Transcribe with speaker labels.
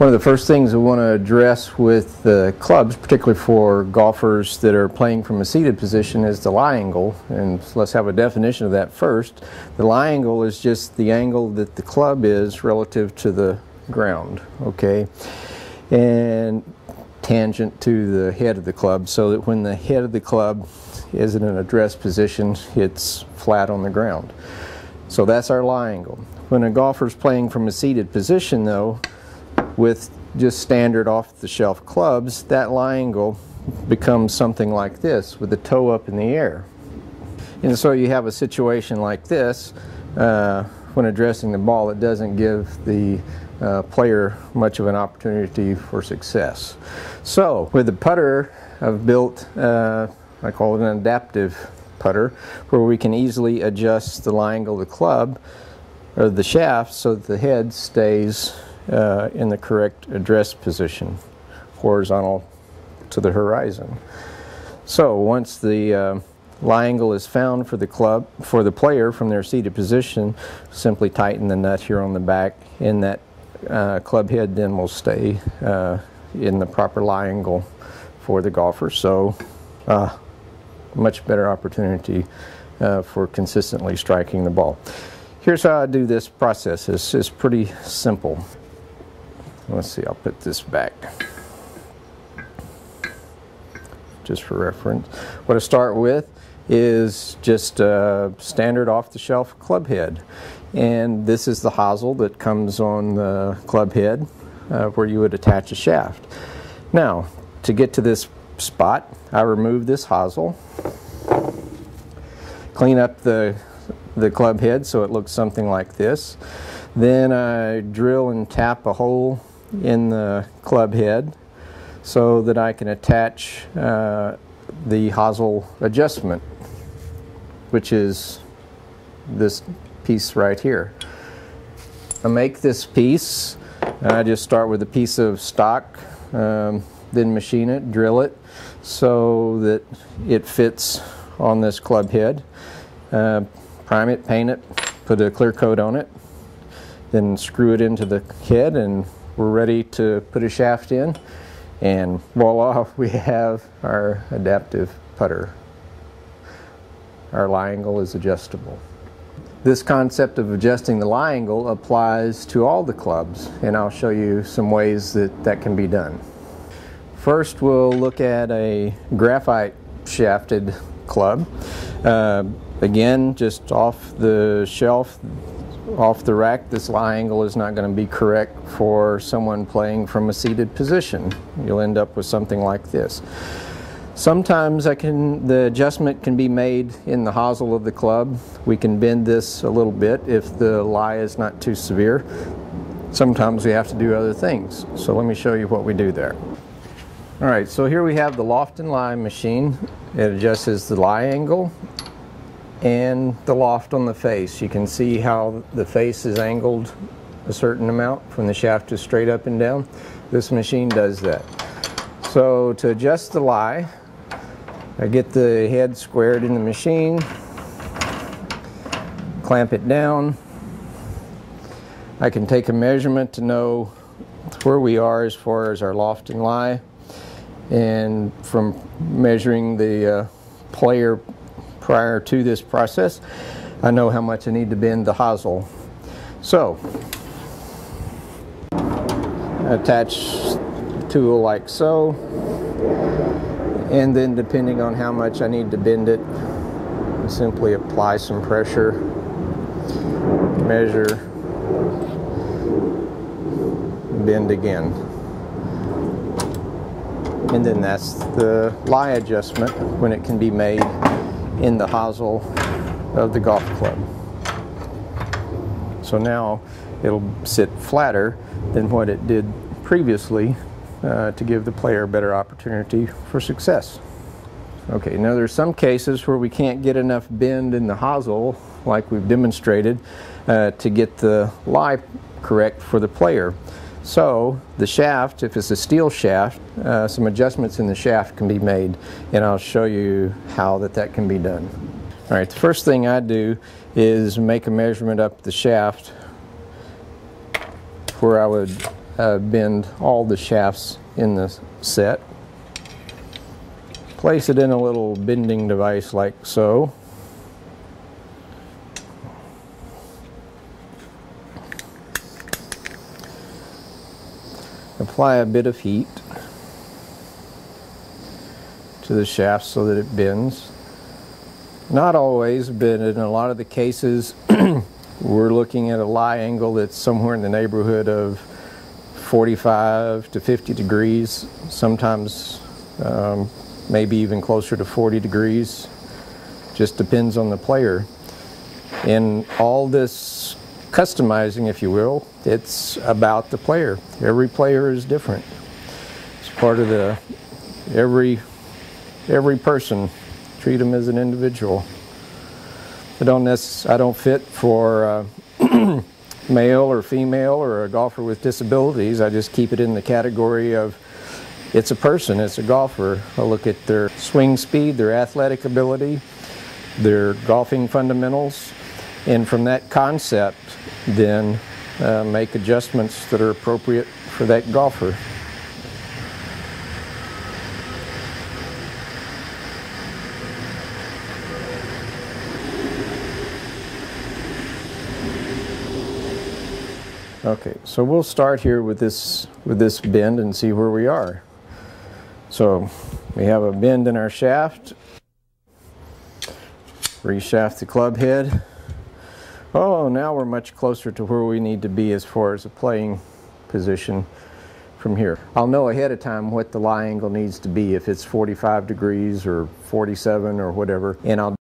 Speaker 1: One of the first things we want to address with the clubs, particularly for golfers that are playing from a seated position, is the lie angle. And let's have a definition of that first. The lie angle is just the angle that the club is relative to the ground, okay? And tangent to the head of the club, so that when the head of the club is in an addressed position, it's flat on the ground. So that's our lie angle. When a golfer's playing from a seated position, though, with just standard off-the-shelf clubs, that lie angle becomes something like this, with the toe up in the air. And so you have a situation like this when addressing the ball. It doesn't give the player much of an opportunity for success. So with the putter, I've built I call it an adaptive putter, where we can easily adjust the lie angle of the club or the shaft so that the head stays in the correct address position, horizontal to the horizon. So once the lie angle is found for the player from their seated position, simply tighten the nut here on the back, and that club head then will stay in the proper lie angle for the golfer. So much better opportunity for consistently striking the ball. Here's how I do this process. It's pretty simple. Let's see, I'll put this back just for reference. What I start with is just a standard off-the-shelf club head. And this is the hosel that comes on the club head where you would attach a shaft. Now, to get to this spot, I remove this hosel, clean up the club head so it looks something like this. Then I drill and tap a hole in the club head so that I can attach the hosel adjustment, which is this piece right here. I make this piece. I just start with a piece of stock, then machine it, drill it so that it fits on this club head. Prime it, paint it, put a clear coat on it, then screw it into the head, and we're ready to put a shaft in, and voila, we have our adaptive putter. Our lie angle is adjustable. This concept of adjusting the lie angle applies to all the clubs, and I'll show you some ways that can be done. First, we'll look at a graphite shafted club. Again, just off the shelf, off the rack, this lie angle is not going to be correct for someone playing from a seated position. You'll end up with something like this. Sometimes the adjustment can be made in the hosel of the club. We can bend this a little bit if the lie is not too severe. Sometimes we have to do other things. So let me show you what we do there. Alright, so here we have the loft and lie machine. It adjusts the lie angle and the loft on the face. You can see how the face is angled a certain amount from the shaft is straight up and down. This machine does that. So to adjust the lie, I get the head squared in the machine, clamp it down. I can take a measurement to know where we are as far as our loft and lie, and from measuring the player prior to this process, I know how much I need to bend the hosel. So, attach the tool like so, and then depending on how much I need to bend it, simply apply some pressure, measure, bend again. And then that's the lie adjustment when it can be made in the hosel of the golf club. So now it'll sit flatter than what it did previously to give the player a better opportunity for success. Okay, now there's some cases where we can't get enough bend in the hosel, like we've demonstrated, to get the lie correct for the player. So the shaft, if it's a steel shaft, some adjustments in the shaft can be made, and I'll show you how that can be done. All right, the first thing I do is make a measurement up the shaft where I would bend all the shafts in the set. Place it in a little bending device like so. Apply a bit of heat to the shaft so that it bends. Not always, but in a lot of the cases we're looking at a lie angle that's somewhere in the neighborhood of 45 to 50 degrees, sometimes maybe even closer to 40 degrees. Just depends on the player. And all this customizing, if you will, it's about the player. Every player is different. It's part of the every person. Treat them as an individual. I don't fit for male or female or a golfer with disabilities. I just keep it in the category of it's a person, it's a golfer. I look at their swing speed, their athletic ability, their golfing fundamentals, and from that concept then make adjustments that are appropriate for that golfer. Okay, so we'll start here with this bend and see where we are. So we have a bend in our shaft. Reshaft the club head. Oh, now we're much closer to where we need to be as far as a playing position from here. I'll know ahead of time what the lie angle needs to be, if it's 45 degrees or 47 or whatever, and I'll